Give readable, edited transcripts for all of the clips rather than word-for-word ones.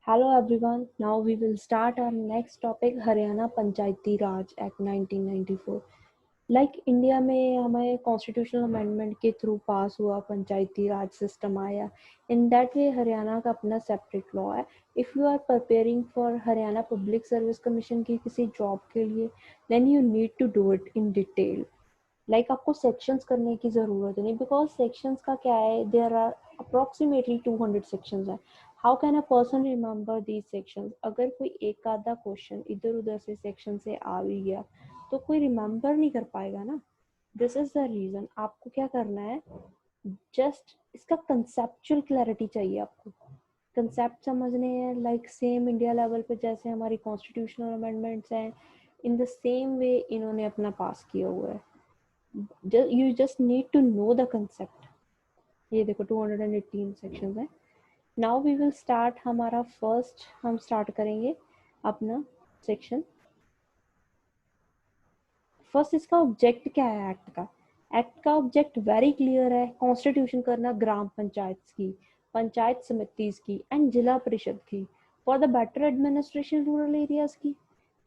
Hello everyone. Now we will start our next topic Haryana Panchayati Raj Act 1994. Like India में हमारे constitutional amendment के through pass हुआ पंचायती राज system आया. In that way Haryana का अपना separate law है. If you are preparing for Haryana public service commission की किसी जॉब के लिए then you need to do it in detail. Like आपको सेक्शंस करने की ज़रूरत नहीं बिकॉज सेक्शंस का क्या है देयर आर अप्रॉक्सीमेटली 200 सेक्शंस है. How can a person remember these sections. अगर कोई एक आधा क्वेश्चन इधर उधर से सेक्शन से आ भी गया तो कोई रिमेंबर नहीं कर पाएगा ना. This is the reason. आपको क्या करना है, जस्ट इसका कंसेप्चुअल क्लैरिटी चाहिए आपको. कंसेप्ट समझने हैं लाइक सेम इंडिया लेवल पे जैसे हमारी कॉन्स्टिट्यूशनल अमेंडमेंट्स हैं इन द सेम वे इन्होंने अपना पास किया हुआ है. You just need to know the concept. ये देखो 218 सेक्शंस है. Now we will start. हमारा फर्स्ट हम स्टार्ट करेंगे अपना सेक्शन. फर्स्ट इसका ऑब्जेक्ट क्या है एक्ट का. एक्ट का ऑब्जेक्ट वेरी क्लियर है. कॉन्स्टिट्यूशन करना ग्राम पंचायत की, पंचायत समितिज की एंड जिला परिषद की for the better administration rural areas की.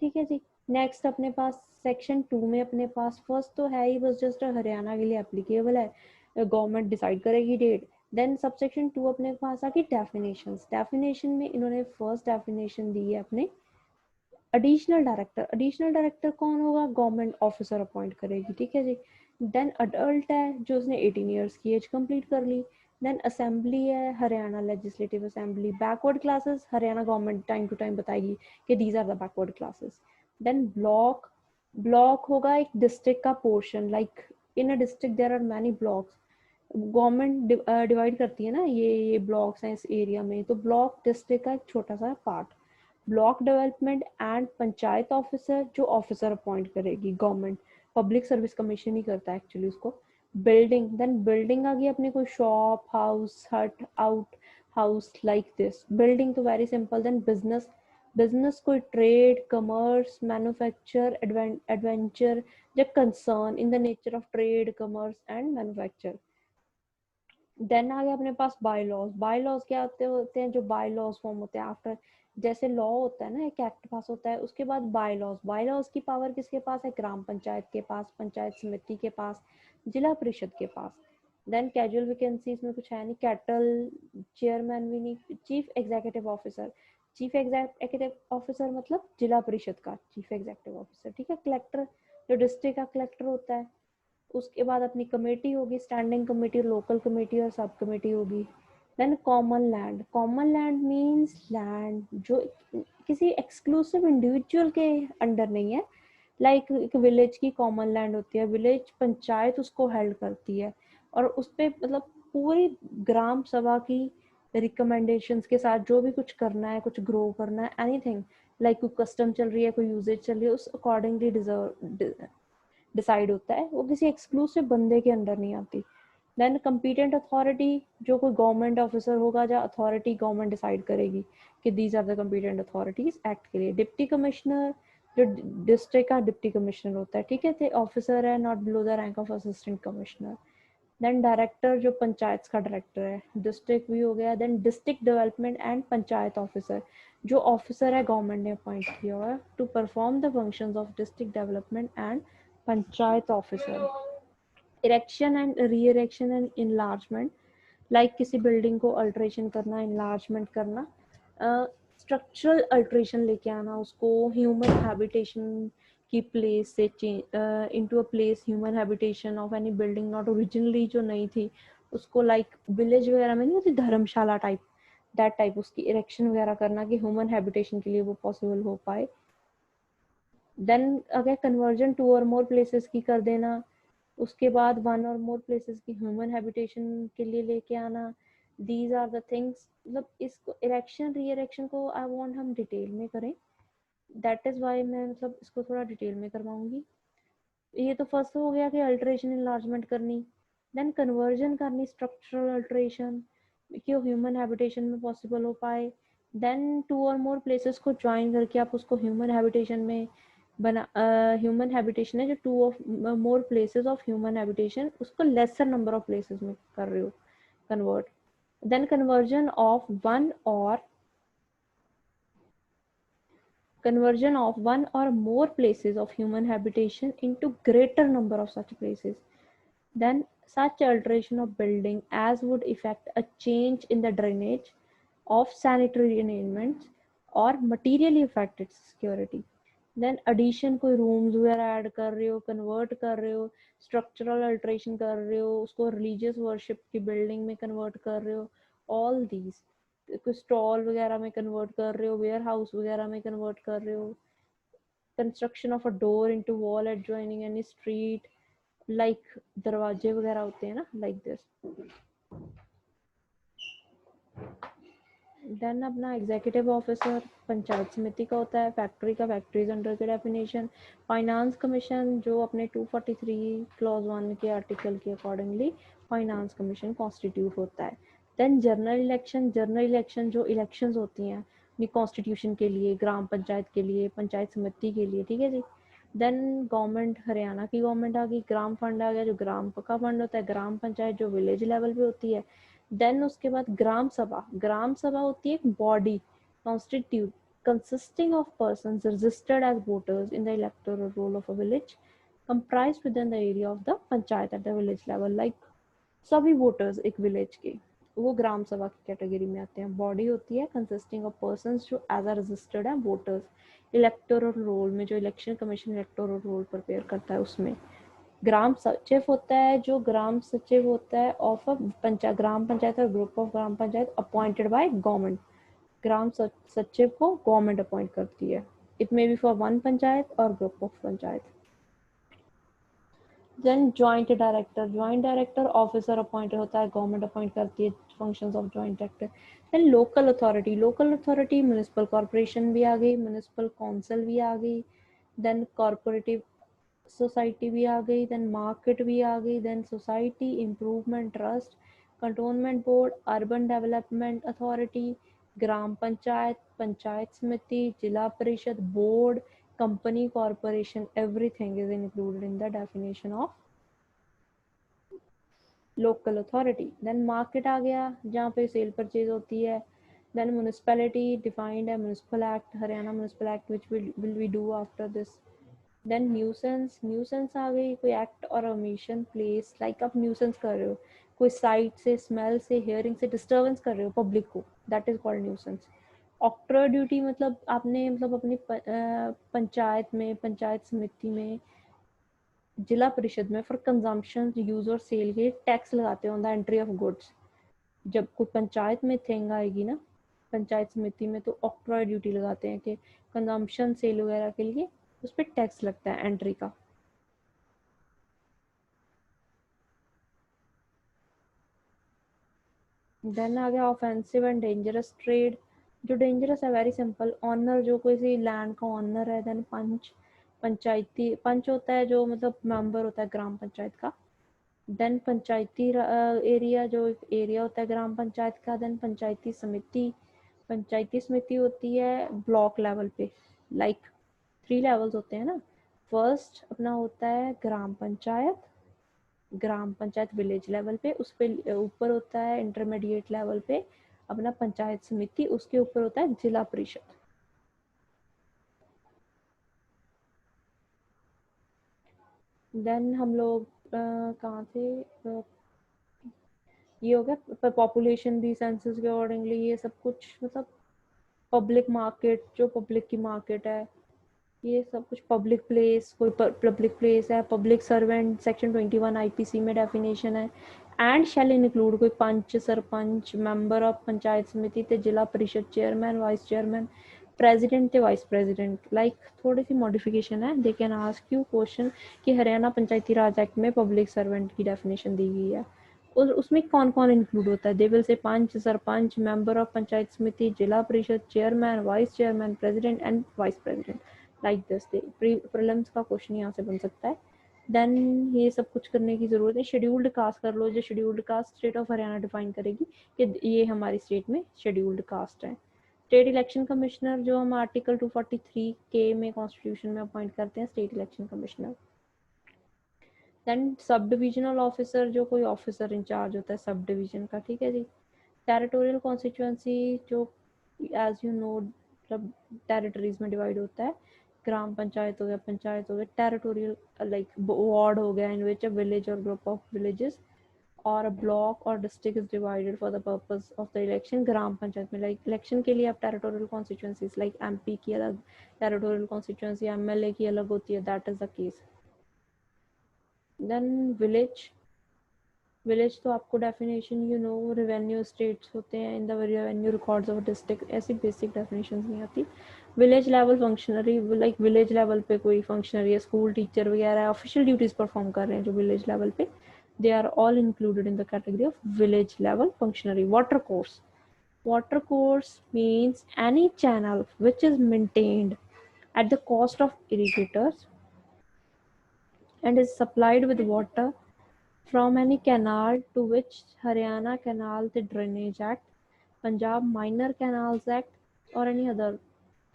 ठीक है जी. नेक्स्ट अपने पास सेक्शन 2 में अपने पास फर्स्ट तो है ही बस जस्ट हरियाणा के लिए एप्लीकेबल है. गवर्नमेंट डिसाइड करेगी डेट. देन सब सेक्शन 2 अपने पास आके डेफिनेशंस. डेफिनेशन में इन्होंने फर्स्ट डेफिनेशन दी है अपने एडिशनल डायरेक्टर. एडिशनल डायरेक्टर कौन होगा, गवर्नमेंट ऑफिसर अपॉइंट करेगी. ठीक है जी. देन अडल्ट है जो उसने 18 ईयर्स की एज कंप्लीट कर ली. देन असेंबली है Haryana legislative assembly. Backward classes Haryana government time to time बताएगी कि these are the backward classes. Then block. Block होगा एक डिस्ट्रिक्ट का portion. Like in a district there are many blocks. Government divide करती है ना ये ब्लॉक्स हैं इस एरिया में, तो ब्लॉक डिस्ट्रिक्ट का एक छोटा सा part. Block development and panchayat officer जो ऑफिसर अपॉइंट करेगी गवर्नमेंट. पब्लिक सर्विस कमीशन ही करता है एक्चुअली उसको. बिल्डिंग. देन बिल्डिंग आ गई अपने को shop house hut outhouse like this. Building तो very simple. Then business. Business कोई ट्रेड कमर्स मैन्युफैक्चर एडवेंचर या concern in the nature of trade commerce and manufacture. Then आ गया अपने पास बाय लॉज. बाय लॉज क्या होते हैं जो बाय लॉज फॉर्म होते हैं आफ्टर. जैसे लॉ होता है ना, एक एक्ट पास होता है उसके बाद बाय लॉज. बाय लॉज की पावर किसके पास है, ग्राम पंचायत के पास, पंचायत समिति के पास, जिला परिषद के पास. देन कैजुअल वैकेंसीज में कुछ है नहीं. कैटल चेयरमैन भी नहीं. Chief executive officer. Chief executive officer मतलब जिला परिषद का चीफ एग्जीक्यूटिव ऑफिसर. ठीक है. कलेक्टर जो डिस्ट्रिक्ट का कलेक्टर होता है. उसके बाद अपनी कमेटी होगी, स्टैंडिंग कमेटी, लोकल कमेटी और सब कमेटी होगी. Then common land. Common land means land जो किसी एक्सक्लूसिव इंडिविजुअल के अंडर नहीं है. लाइक एक विलेज की कॉमन लैंड होती है, विलेज पंचायत उसको हेल्ड करती है और उस पर मतलब पूरी ग्राम सभा की रिकमेंडेशंस के साथ जो भी कुछ करना है, कुछ ग्रो करना है, एनीथिंग लाइक कोई कस्टम चल रही है, कोई यूजेज चल रही है, उस अकॉर्डिंगली डिसाइड होता है. वो किसी एक्सक्लूसिव बंदे के अंडर नहीं आती. देन कंपीटेंट अथॉरिटी जो कोई गवर्नमेंट ऑफिसर होगा या अथॉरिटी गवर्नमेंट डिसाइड करेगी कि these are the competent authorities act के लिए. डिप्टी कमिश्नर जो डिस्ट्रिक्ट का डिप्टी कमिश्नर होता है. ठीक है. तो ऑफिसर है not below the rank of assistant commissioner. Then director जो पंचायत का डायरेक्टर है, डिस्ट्रिक्ट भी हो गया. Then district development and panchayat officer जो ऑफिसर है गवर्नमेंट ने अपॉइंट किया हुआ है to perform the functions of district development and panchayat officer. Erection and re erection and enlargement. Like किसी बिल्डिंग को अल्ट्रेशन करना, इनलार्जमेंट करना, स्ट्रक्चरल अल्ट्रेशन लेके आना उसको ह्यूमन हैबिटेशन की प्लेस से into a place human habitation of any building not originally जो नहीं थी उसको. लाइक विलेज वगैरह में नहीं होती धर्मशाला टाइप, दैट टाइप उसकी इरेक्शन वगैरह करना कि ह्यूमन हैबिटेशन के लिए वो पॉसिबल हो पाए. देन अगर कन्वर्जन टू और मोर प्लेसेस की कर देना. उसके बाद वन और मोर प्लेसेस की ह्यूमन हैबिटेशन के लिए लेके आना. These are the things. मतलब इसको इरेक्शन री इरेक्शन को आई वांट हम डिटेल में करें. दैट इज वाई मैं मतलब इसको थोड़ा डिटेल में करवाऊंगी. ये तो फर्स्ट हो गया कि अल्ट्रेशन इनलार्जमेंट करनी. देन कन्वर्जन करनी, स्ट्रक्चरल अल्ट्रेशन कि ह्यूमन हैबिटेशन में पॉसिबल हो पाए. देन टू और मोर प्लेसेस को ज्वाइन करके आप उसको ह्यूमन हैबिटेशन में बना. ह्यूमन हैबिटेशन है जो two of more places of human habitation उसको लेसर नंबर ऑफ प्लेसेस में कर रहे हो convert. Then conversion of one or conversion of one or more places of human habitation into greater number of such places, then such alteration of building as would effect a change in the drainage of sanitary arrangements or materially affect its security. Then addition कोई rooms वगैरह add कर रहे हो, convert कर रहे हो, structural alteration कर रहे हो, उसको religious worship की building में convert कर रहे हो, all these कोई stall वगैरह में convert कर रहे हो, warehouse वगैरह में convert कर रहे हो, construction of a door into wall adjoining any street, like दरवाजे वगैरह होते हैं ना, like this. देन अपना एग्जीक्यूटिव ऑफिसर पंचायत समिति का होता है, फैक्ट्री का फैक्ट्रीज अंडर के डेफिनेशन, फाइनेंस कमीशन जो अपने 243 क्लॉज 1 के आर्टिकल के अकॉर्डिंगली फाइनेंस कमीशन कॉन्स्टिट्यूट होता है. देन जनरल इलेक्शन जो इलेक्शंस होती हैं अपनी कॉन्स्टिट्यूशन के लिए, ग्राम पंचायत के लिए, पंचायत समिति के लिए, ठीक है जी. देन गवर्नमेंट, हरियाणा की गवर्नमेंट आ गई, ग्राम फंड आ गया जो ग्राम का फंड होता है, ग्राम पंचायत जो विलेज लेवल पे होती है. देन उसके बाद ग्राम सभा होती है एक body constitute consisting of persons registered as voters in the electoral roll of a village comprised within the area of the panchayat at the village level. Like सभी वोटर्स एक विलेज के, वो ग्राम सभा की कैटेगरी में आते हैं. बॉडी होती है कंसिस्टिंग ऑफ पर्संस जो एज अ रजिस्टर्ड है वोटर्स. इलेक्टोरल रोल में जो election commission electoral roll prepare करता है उसमें ग्राम सचिव होता है, जो ग्राम सचिव होता है ऑफ अ ग्राम पंचायत और group of gram panchayat appointed by government. Gram sachiv को गवर्नमेंट अपॉइंट करती है. It may be for one panchayat और group of panchayat. Then joint director officer appointed होता है, गवर्नमेंट अपॉइंट करती है, functions of joint director. Then local authority municipal corporation भी आ गई, म्युनिसिपल काउंसिल भी आ गई, देन कॉर्पोरेटिव सोसाइटी भी आ गई, देन मार्केट भी आ गई, then society improvement trust, cantonment board, urban development authority, gram panchayat, panchayat samiti, zila parishad, board, company, corporation. Everything is included in the definition of local authority. Then market आ गया जहाँ पे सेल परचेज होती है. देन म्यूनिसपैलिटी डिफाइंड है municipal act, Haryana municipal act which will we do after this. Then nuisance आ गई, कोई एक्ट और ओमिशन प्लेस, लाइक आप न्यूसेंस कर रहे हो, कोई साइट से, स्मेल से, हियरिंग से डिस्टर्बेंस कर रहे हो पब्लिक को, that is called nuisance. Octroi duty मतलब आपने मतलब अपनी पंचायत में, पंचायत समिति में, जिला परिषद में फॉर कंजम्पशन, यूज और सेल के टैक्स लगाते हो on the entry of goods. जब कोई पंचायत में थिंग आएगी ना पंचायत समिति में, तो ऑक्ट्रॉय ड्यूटी लगाते हैं कि कंजम्पशन सेल वगैरह के लिए उस पर टैक्स लगता है एंट्री का. देन आ गया ऑफेंसिव एंड डेंजरस ट्रेड. जो डेंजरस है वेरी सिंपल, ऑनर जो कोई सी लैंड का ऑनर है. देन पंचायती पंच होता है जो मतलब मेंबर होता है ग्राम पंचायत का. देन पंचायती एरिया जो एक एरिया होता है ग्राम पंचायत का. देन पंचायती समिति होती है ब्लॉक लेवल पे. लाइक 3 लेवल्स होते हैं ना. फर्स्ट अपना होता है ग्राम पंचायत विलेज लेवल पे, उस पे ऊपर होता है इंटरमीडिएट लेवल पे अपना पंचायत समिति, उसके ऊपर होता है जिला परिषद. देन हम लोग कहाँ थे, ये हो गया पॉपुलेशन भी सेंसस के अकॉर्डिंगली ये सब कुछ, मतलब पब्लिक मार्केट जो पब्लिक की मार्केट है, ये सब कुछ. पब्लिक प्लेस, कोई पब्लिक प्लेस है, पब्लिक सर्वेंट सेक्शन 21 आईपीसी में डेफिनेशन है. एंड शैल इंक्लूड कोई पंच, सरपंच, मेंबर ऑफ पंचायत समिति ते zila parishad, chairman, vice chairman, president ते वाइस प्रेसिडेंट. लाइक थोड़ी सी मॉडिफिकेशन है, they can ask you question कि हरियाणा पंचायती राज एक्ट में पब्लिक सर्वेंट की डेफिनेशन दी गई है और उसमें कौन कौन इंक्लूड होता है. दे विल से panch, sarpanch, member of panchayat samiti, zila parishad, chairman, vice chairman, president and vice president. Like this prelims का क्वेश्चन यहाँ से बन सकता है. देन ये सब कुछ करने की जरूरत है. शेड्यूल्ड कास्ट कर लो, जो scheduled caste state of Haryana define करेगी कि ये हमारी स्टेट में शेड्यूल्ड कास्ट है. स्टेट इलेक्शन कमिश्नर जो हम आर्टिकल 243 के में कॉन्स्टिट्यूशन में अपॉइंट करते हैं state election commissioner. Then sub divisional officer जो कोई ऑफिसर इंचार्ज होता है सब डिवीजन का, ठीक है जी. टेरिटोरियल कॉन्स्टिट्यूएंसी जो एज यू नो मतलब टेरिटरीज में डिवाइड होता है। ग्राम पंचायत हो गया, पंचायत हो गया, टेरिटोरियल लाइक वार्ड हो गया इन विच अ विलेज और ग्रुप ऑफ विलेजेस और ब्लॉक और district is divided for the purpose of the election. Gram panchayat में लाइक इलेक्शन के लिए आप टेरिटोरियल कॉन्स्टिट्यूंसीज लाइक एमपी की अलग टेरिटोरियल कॉन्स्टिट्यूंसी, एमएलए की अलग होती है, that is the case. Then village, village तो आपको definition you know revenue states होते हैं in the revenue records of district, ऐसी बेसिक डेफिनेशन नहीं आती। Village level functionary like village level पे कोई फंक्शनरी है, स्कूल टीचर वगैरह ऑफिशियल ड्यूटीज परफॉर्म कर रहे हैं जो विलेज लेवल पे, they are all included in the category of village level functionary. Water course, water course means any channel which is maintained at the cost of irrigators and is supplied with water from any canal to which Haryana Canal the Drainage Act, Punjab Minor Canals Act or any other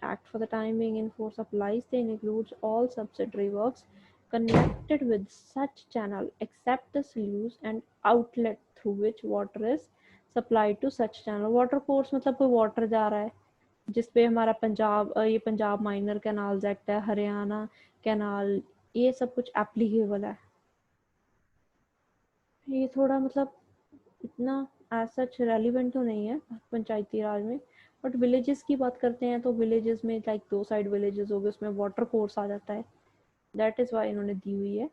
act for the time being in force applies. They includes all subsidiary works connected with such channel except the sluice and outlet through which water is supplied to such channel. Water course मतलब कोई water जा रहा है जिसपे हमारा पंजाब ये Punjab minor canals act है, Haryana canal, ये सब कुछ एप्लीकेबल है। ये थोड़ा मतलब इतना एज सच रेलिवेंट तो नहीं है पंचायती राज में, बट विलेजेस की बात करते हैं तो विलेजेस में लाइक 2 साइड विलेजेस हो गए, उसमें वाटर कोर्स आ जाता है, दैट इज वाई इन्होंने दी हुई है।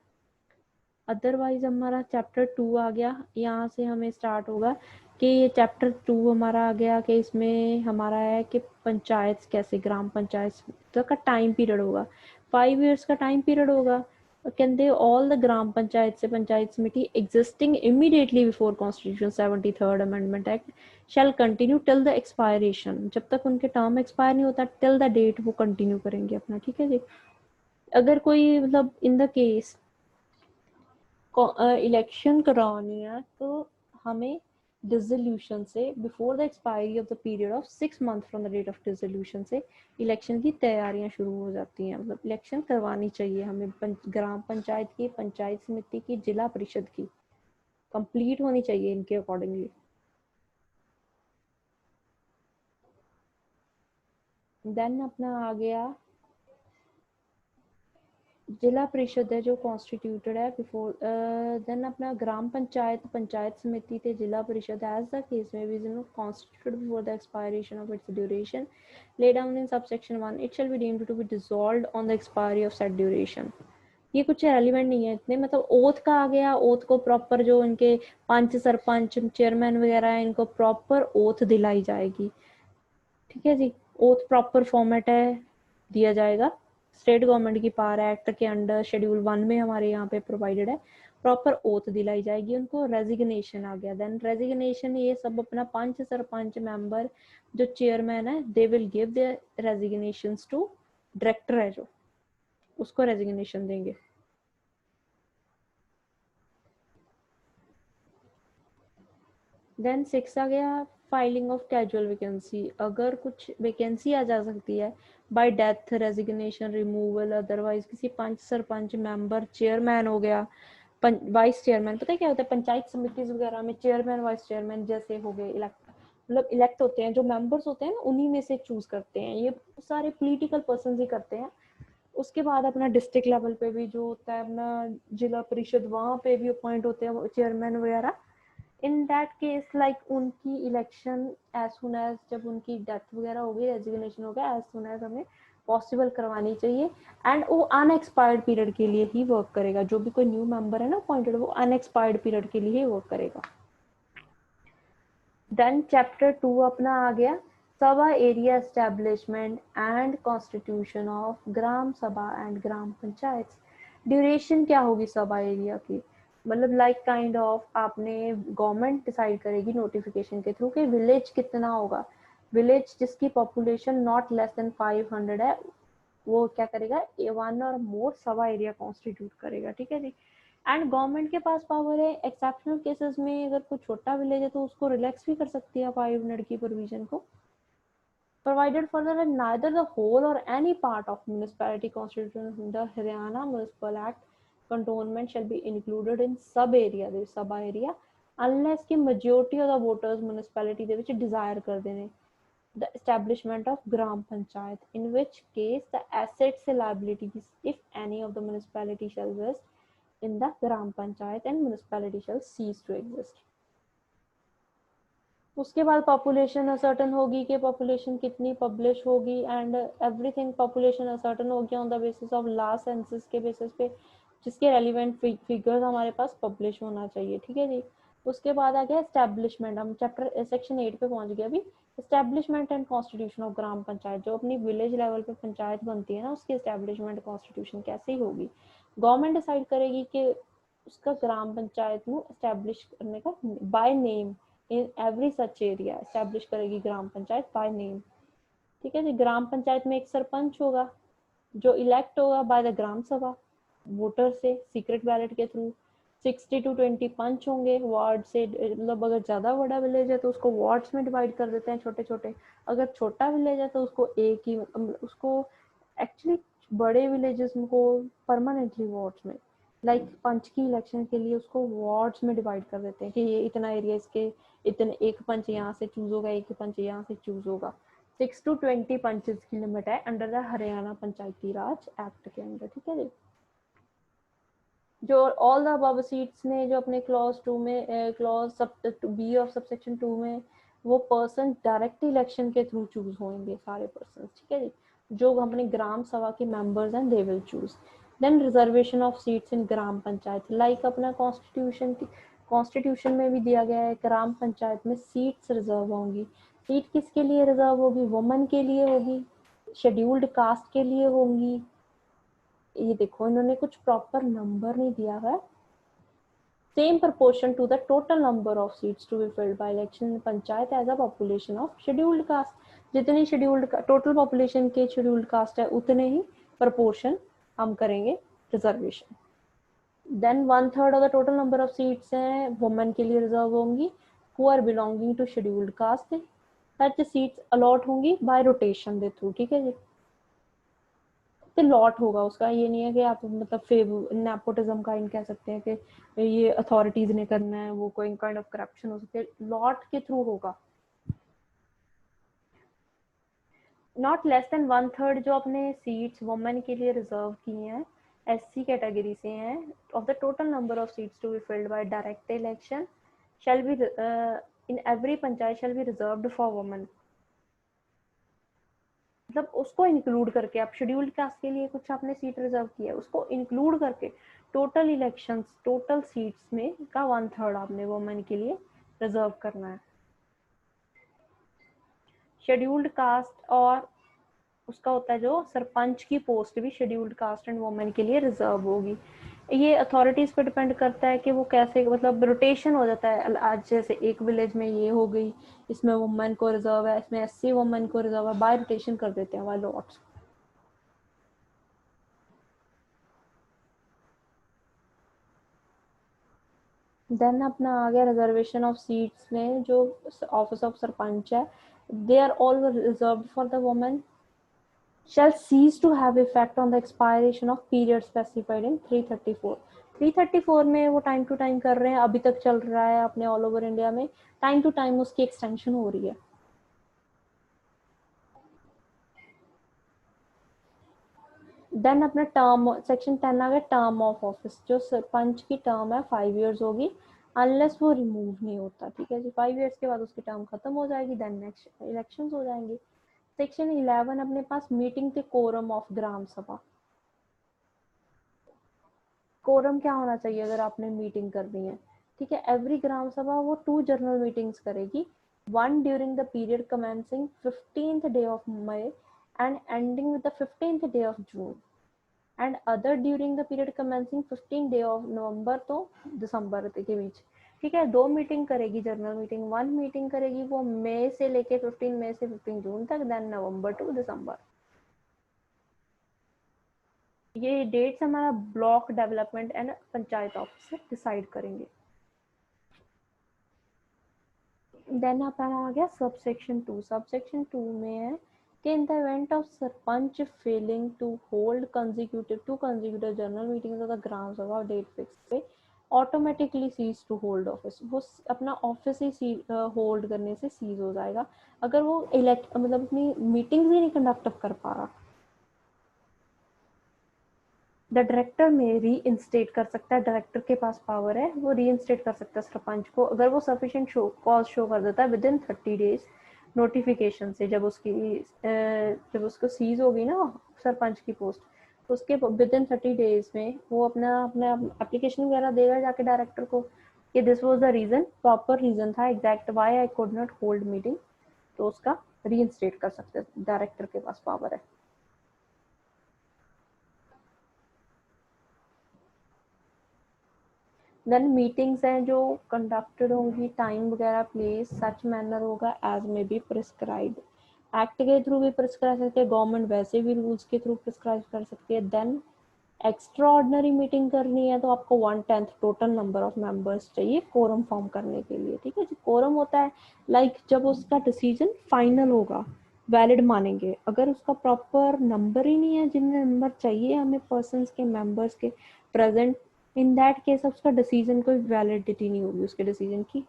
अदरवाइज हमारा चैप्टर 2 आ गया, यहाँ से हमें स्टार्ट होगा कि ये चैप्टर 2 हमारा आ गया कि इसमें हमारा है कि पंचायत कैसे, ग्राम पंचायत का टाइम पीरियड होगा, 5 years का टाइम पीरियड होगा। कहते ऑल द ग्राम पंचायत से पंचायत समिति existing immediately before constitution 73rd amendment act shall continue till the expiration, जब तक उनके टर्म एक्सपायर नहीं होता टिल द डेट वो कंटिन्यू करेंगे अपना, ठीक है जी। अगर कोई मतलब इन द केस इलेक्शन करानी है तो हमें डिसोल्यूशन से before the expiry of the period of 6 month from the date of dissolution से इलेक्शन की तैयारियां शुरू हो जाती हैं। मतलब इलेक्शन करवानी चाहिए हमें ग्राम पंचायत की, पंचायत समिति की, जिला परिषद की, कंप्लीट होनी चाहिए इनके अकॉर्डिंगली। देन अपना आ गया जिला परिषद है जो कॉन्स्टिट्यूटेड है बिफोर देन अपना ग्राम पंचायत, पंचायत समिति ते zila parishad as the case may be constituted before the expiration of its duration laid down in subsection 1 it shall be deemed to be dissolved on the expiry of said duration. ये कुछ relevant नहीं है इतने, मतलब oath का आ गया, oath को proper जो इनके पंच सरपंच चेयरमैन वगैरह है इनको प्रॉपर ओथ दिलाई जाएगी, ठीक है जी। ओथ प्रॉपर फॉर्मेट है, दिया जाएगा, स्टेट गवर्नमेंट की पावर एक्ट के अंडर शेड्यूल 1 में हमारे यहाँ पे प्रोवाइडेड है, प्रॉपर ओथ दिलाई जाएगी उनको। रेजिग्नेशन आ गया, देन रेजिग्नेशन ये सब अपना पंच सरपंच मेंबर जो चेयरमैन है they will give the resignations to director है जो उसको रेजिग्नेशन देंगे। देन 6 आ गया फाइलिंग ऑफ कैजुअल वैकेंसी, अगर कुछ वैकेंसी आ जा सकती है bye death, resignation, removal, otherwise किसी पंच सरपंच मेंबर चेयरमैन हो गया, वाइस चेयरमैन, पता है क्या होता है पंचायत समिति वगैरह में चेयरमैन वाइस चेयरमैन जैसे हो गए इलेक्ट, मतलब इलेक्ट होते हैं जो मेंबर्स होते हैं ना उन्हीं में से चूज करते हैं, ये सारे पॉलिटिकल पर्सन ही करते हैं। उसके बाद अपना डिस्ट्रिक्ट लेवल पे भी जो होता है अपना जिला परिषद वहाँ पे भी अपॉइंट होते हैं चेयरमैन वगैरह। इन दैट केस लाइक उनकी इलेक्शन एज सुन एज जब उनकी डेथ वगैरह हो गई, रेजिग्नेशन हो गया, एज सुन एज हमें पॉसिबल करवानी चाहिए। एंड वो अनएक्सपायर्ड पीरियड के लिए ही वर्क करेगा, जो भी कोई न्यू मेंबर है ना अपॉइंटेड वो अनएक्सपायर्ड पीरियड के लिए ही वर्क करेगा। देन चैप्टर 2 अपना आ गया sabha area establishment and constitution of gram sabha and gram panchayat. Duration क्या होगी सभा एरिया की, मतलब लाइक काइंड ऑफ आपने गवर्नमेंट डिसाइड करेगी नोटिफिकेशन के थ्रू कि विलेज कितना होगा, विलेज जिसकी पॉपुलेशन नॉट लेस देन 500 है वो क्या करेगा, वन और मोर सभा एरिया कॉन्स्टिट्यूट करेगा, ठीक है जी। एंड गवर्नमेंट के पास पावर है एक्सेप्शनल केसेस में अगर कोई छोटा विलेज है तो उसको रिलैक्स भी कर सकती है 500 की प्रोविजन को। provided further that neither the whole or any part of municipality constituted in the Haryana Municipal Act cantonment shall be included in sub area, the sub area unless कि majority of the voters municipality ਦੇ ਵਿੱਚ desire ਕਰਦੇ ਨੇ। the establishment of gram panchayat, in which case the assets and liabilities, if any, of the municipality shall vest in the gram panchayat and municipality shall cease to exist. उसके बाद population ascertain होगी कि population कितनी publish होगी, and everything population ascertain हो गया on the basis of last census के basis पे, जिसके रेलिवेंट फिगर्स हमारे पास पब्लिश होना चाहिए, ठीक है जी। उसके बाद आ गया एस्टेब्लिशमेंट, हम चैप्टर सेक्शन 8 पे पहुंच गए अभी। Establishment and constitution of gram panchayat, जो अपनी विलेज लेवल पे पंचायत बनती है ना, उसकी एस्टेब्लिशमेंट कॉन्स्टिट्यूशन कैसे होगी, गवर्नमेंट डिसाइड करेगी कि उसका ग्राम पंचायत में एस्टेब्लिश करने का by name in every such area, establish करेगी ग्राम पंचायत बाय नेम, ठीक है जी। ग्राम पंचायत में एक सरपंच होगा जो इलेक्ट होगा बाय द ग्राम सभा, वोटर से सीक्रेट बैलेट के थ्रू। 60 to 20 पंच होंगे वार्ड से, मतलब अगर ज्यादा बड़ा विलेज है तो उसको वार्ड्स में डिवाइड कर देते हैं छोटे छोटे, अगर छोटा विलेज है तो उसको एक ही, उसको एक्चुअली बड़े विलेजेस को परमानेंटली वार्ड्स में, लाइक पंच की इलेक्शन के लिए उसको वार्ड्स में डिवाइड कर देते हैं कि ये इतना एरिया, इसके इतने, एक पंच यहाँ से चूज होगा, एक पंच यहाँ से चूज होगा। 6 to 20 पंचेस की लिमिट है under the Haryana Panchayati Raj act के अंदर, ठीक है जी। जो ऑल द अबव सीट्स ने जो अपने क्लॉज 2 में, क्लॉज बी ऑफ सबसेक्शन 2 में, वो पर्सन डायरेक्ट इलेक्शन के थ्रू चूज होंगे सारे पर्सन, ठीक है जी, जो अपने ग्राम सभा के मेंबर्स हैं, they will choose. Then reservation of seats in gram panchayat, like अपना कॉन्स्टिट्यूशन में भी दिया गया है, ग्राम पंचायत में सीट्स रिजर्व होंगी। सीट किसके लिए रिजर्व होगी, वुमेन के लिए होगी, शेड्यूल्ड कास्ट के लिए होंगी। ये देखो इन्होंने कुछ प्रॉपर नंबर नहीं दिया है। Same proportion to the total number of seats to be filled by election in panchayat as a population of scheduled caste, जितनी scheduled total population के scheduled caste है उतने ही proportion हम करेंगे reservation। Then 1/3 of the total number of seats हैं women के लिए reserve होंगी who are belonging to scheduled caste, such seats allot होंगी by rotation के through, ठीक है जी। लॉट होगा उसका, ये नहीं है कि आप मतलब फेवर नेपोटिज्म काइंड कह सकते हैं कि ये अथॉरिटीज ने करना है, वो कोई काइंड ऑफ करप्शन हो सकती है, लॉट के थ्रू होगा। नॉट लेस देन 1/3 जो अपने सीट्स वुमेन के लिए रिजर्व की हैं एससी कैटेगरी से हैं of the total number of seats to be filled by direct election shall be in every panchayat shall be reserved for women, मतलब उसको इंक्लूड करके, आप शेड्यूल्ड कास्ट के लिए कुछ आपने सीट रिजर्व की है उसको इंक्लूड करके टोटल इलेक्शंस, टोटल सीट्स में का 1/3 आपने वुमेन के लिए रिजर्व करना है। शेड्यूल्ड कास्ट और उसका होता है जो सरपंच की पोस्ट भी शेड्यूल्ड कास्ट एंड वुमेन के लिए रिजर्व होगी। ये अथॉरिटीज पे डिपेंड करता है कि वो कैसे, मतलब रोटेशन हो जाता है, आज जैसे एक विलेज में ये हो गई, इसमें वुमेन को रिजर्व है, इसमें एससी वुमेन को रिजर्व है, बाय रोटेशन कर देते हैं वाई लॉट्स। देन अपना आ गया रिजर्वेशन ऑफ सीट्स में जो ऑफिस ऑफ सरपंच है, they are all reserved for the women shall cease to have effect on the expiration of period specified in 334। 334 में वो टाइम टू टाइम कर रहे हैं, अभी तक चल रहा है अपने ऑल ओवर इंडिया में, टाइम टू टाइम उसकी एक्सटेंशन हो रही है। देन अपना टर्म सेक्शन 10 आ गया, टर्म ऑफ ऑफिस, जो सरपंच की टर्म है 5 years होगी अनलेस वो रिमूव नहीं होता, ठीक है जी। 5 years के बाद उसकी टर्म खत्म हो जाएगी, देन नेक्स्ट इलेक्शंस हो जाएंगे। सेक्शन 11 अपने पास meeting the quorum of gram सभा। कोरम क्या होना चाहिए अगर आपने मीटिंग करनी है, ठीक है। एवरी ग्राम सभा वो 2 जनरल मीटिंग्स करेगी, one during the period commencing 15th day of May and ending with the 15th day of June, and other during the period commencing 15 day of November तो दिसंबर के बीच, ठीक है। 2 मीटिंग करेगी जनरल मीटिंग, 1 मीटिंग करेगी वो मई से लेके 15 मई से 15 जून तक, देन नवंबर टू दिसंबर। ये डेट्स हमारा block development and panchayat officer decide करेंगे। देन अपना आ गया सबसेक्शन 2। सबसेक्शन 2 में है कि in the event of sarpanch failing to hold consecutive general meetings of the gram sabha date fix पे automatically cease to hold office, वो अपना ऑफिस ही होल्ड करने से सीज हो जाएगा अगर वो इलेक्ट मतलब अपनी मीटिंग्स ही नहीं कंडक्ट कर पा रहा। द डायरेक्टर में री इंस्टेट कर सकता है, डायरेक्टर के पास पावर है, वो री इंस्टेट कर सकता है सरपंच को अगर वो सफिशिएंट कॉज शो कर देता है विद इन 30 डेज नोटिफिकेशन से। जब उसको सीज होगी ना सरपंच की पोस्ट, तो उसके विद इन 30 डेज में वो अपना अपना एप्लीकेशन वगैरह देगा जाके डायरेक्टर को कि this was the reason, proper reason था exact why I could not hold meeting, तो उसका री इंस्टेट कर सकते हैं, डायरेक्टर के पास पावर है। देन मीटिंग्स हैं जो कंडक्टेड होंगी, टाइम वगैरह प्लेस सच मैनर होगा as may be prescribe, act के थ्रू भी प्रिस्क्राइब सकते हैं, गवर्नमेंट वैसे भी रूल्स के थ्रू प्रिस्क्राइब कर सकती है। देन एक्स्ट्रा ऑर्डनरी मीटिंग करनी है तो आपको 1/10 टोटल नंबर ऑफ मेंबर्स चाहिए कोरम फॉर्म करने के लिए, ठीक है। जो कोरम होता है जब उसका डिसीजन फाइनल होगा, वैलिड मानेंगे। अगर उसका प्रॉपर नंबर ही नहीं है जितने नंबर चाहिए हमें पर्सन्स के, मेंबर्स के प्रेजेंट, इन दैट केस उसका डिसीजन कोई वैलिडिटी नहीं होगी उसके डिसीजन की।